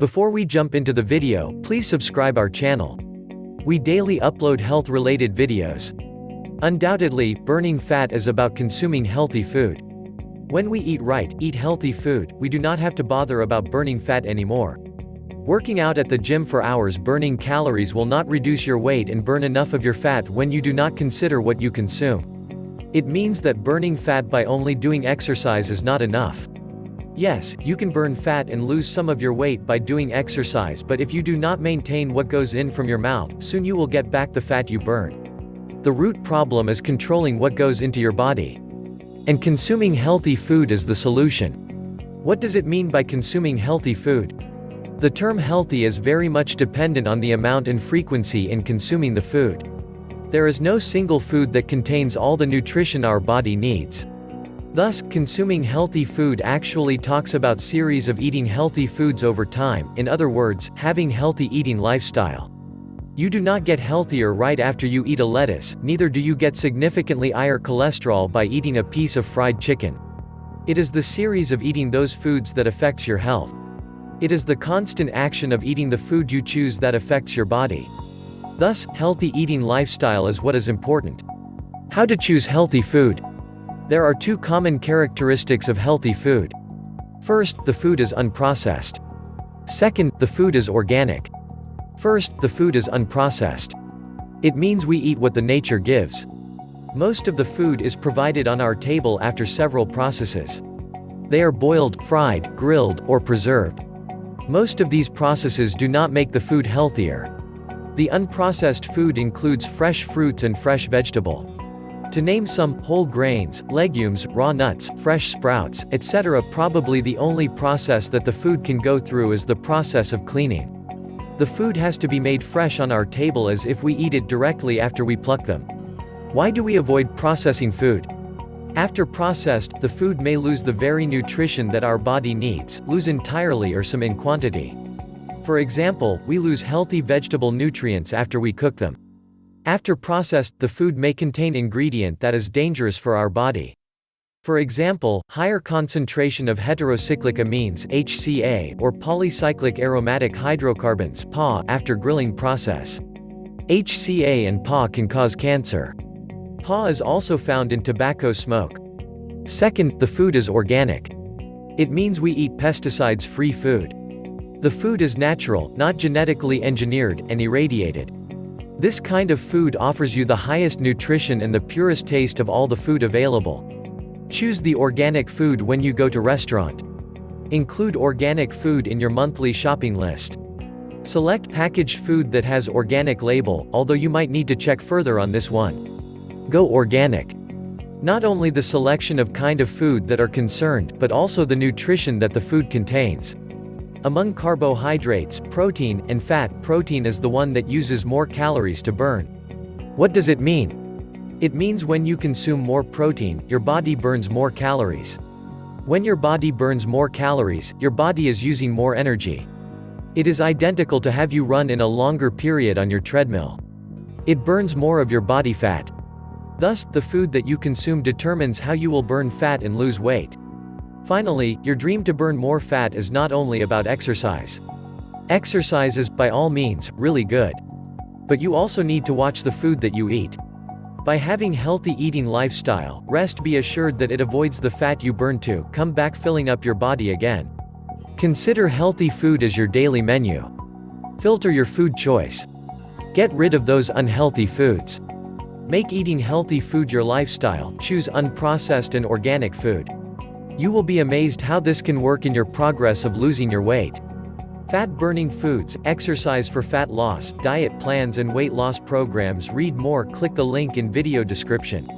Before we jump into the video, please subscribe our channel. We daily upload health-related videos. Undoubtedly, burning fat is about consuming healthy food. When we eat right, eat healthy food, we do not have to bother about burning fat anymore. Working out at the gym for hours burning calories will not reduce your weight and burn enough of your fat when you do not consider what you consume. It means that burning fat by only doing exercise is not enough. Yes, you can burn fat and lose some of your weight by doing exercise, but if you do not maintain what goes in from your mouth, soon you will get back the fat you burned. The root problem is controlling what goes into your body. And consuming healthy food is the solution. What does it mean by consuming healthy food? The term healthy is very much dependent on the amount and frequency in consuming the food. There is no single food that contains all the nutrition our body needs. Thus, consuming healthy food actually talks about series of eating healthy foods over time, in other words, having healthy eating lifestyle. You do not get healthier right after you eat a lettuce, neither do you get significantly higher cholesterol by eating a piece of fried chicken. It is the series of eating those foods that affects your health. It is the constant action of eating the food you choose that affects your body. Thus, healthy eating lifestyle is what is important. How to choose healthy food? There are two common characteristics of healthy food. First, the food is unprocessed. Second, the food is organic. First, the food is unprocessed. It means we eat what the nature gives. Most of the food is provided on our table after several processes. They are boiled, fried, grilled, or preserved. Most of these processes do not make the food healthier. The unprocessed food includes fresh fruits and fresh vegetable. To name some, whole grains, legumes, raw nuts, fresh sprouts, etc. Probably the only process that the food can go through is the process of cleaning. The food has to be made fresh on our table as if we eat it directly after we pluck them. Why do we avoid processing food? After processed, the food may lose the very nutrition that our body needs, lose entirely or some in quantity. For example, we lose healthy vegetable nutrients after we cook them. After processed, the food may contain ingredient that is dangerous for our body. For example, higher concentration of heterocyclic amines (HCA) or polycyclic aromatic hydrocarbons (PAH) after grilling process. HCA and PAH can cause cancer. PAH is also found in tobacco smoke. Second, the food is organic. It means we eat pesticide-free food. The food is natural, not genetically engineered, and irradiated. This kind of food offers you the highest nutrition and the purest taste of all the food available. Choose the organic food when you go to restaurant. Include organic food in your monthly shopping list. Select packaged food that has organic label, although you might need to check further on this one. Go organic. Not only the selection of kind of food that are concerned, but also the nutrition that the food contains. Among carbohydrates, protein, and fat, protein is the one that uses more calories to burn. What does it mean? It means when you consume more protein, your body burns more calories. When your body burns more calories, your body is using more energy. It is identical to have you run in a longer period on your treadmill. It burns more of your body fat. Thus, the food that you consume determines how you will burn fat and lose weight. Finally, your dream to burn more fat is not only about exercise. Exercise is, by all means, really good. But you also need to watch the food that you eat. By having healthy eating lifestyle, rest be assured that it avoids the fat you burn to come back filling up your body again. Consider healthy food as your daily menu. Filter your food choice. Get rid of those unhealthy foods. Make eating healthy food your lifestyle, choose unprocessed and organic food. You will be amazed how this can work in your progress of losing your weight. Fat-burning foods, exercise for fat loss, diet plans and weight loss programs. Read more, click the link in video description.